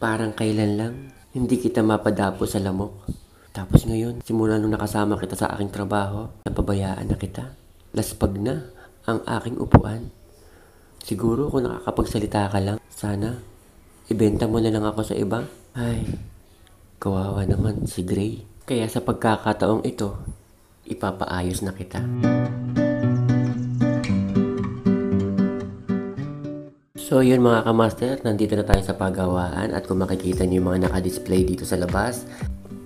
Parang kailan lang, hindi kita mapadapo sa lamok. Tapos ngayon, simula nung nakasama kita sa aking trabaho, napabayaan na kita. Laspag na ang aking upuan. Siguro kung nakakapagsalita ka lang, sana ibenta mo na lang ako sa iba. Ay, kawawa naman si Gray. Kaya sa pagkakataong ito, ipapaayos na kita. So yun mga kamaster, nandito na tayo sa paggawaan at kung makikita niyo yung mga naka-display dito sa labas,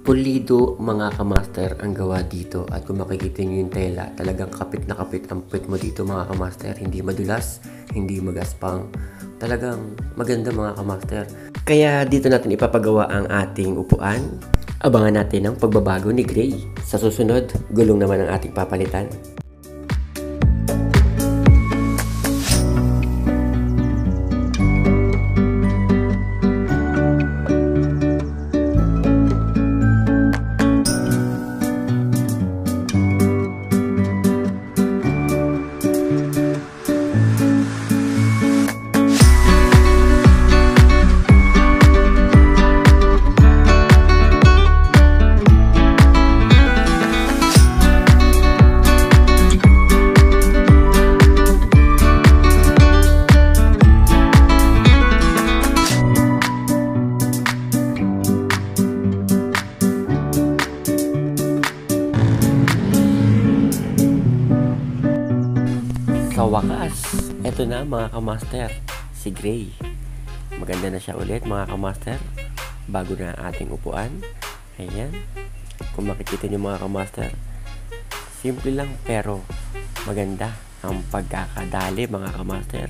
pulido mga kamaster ang gawa dito at kung makikita niyo yung tela, talagang kapit na kapit ang puwet mo dito mga kamaster, hindi madulas, hindi magaspang, talagang maganda mga kamaster. Kaya dito natin ipapagawa ang ating upuan. Abangan natin ang pagbabago ni Gray. Sa susunod, gulong naman ang ating papalitan. Sa wakas, eto na mga kamaster, si Gray. Maganda na siya ulit mga kamaster. Bago na ang ating upuan. Ayan. Kung makikita niyo mga kamaster, simple lang pero maganda ang pagkakadali mga kamaster.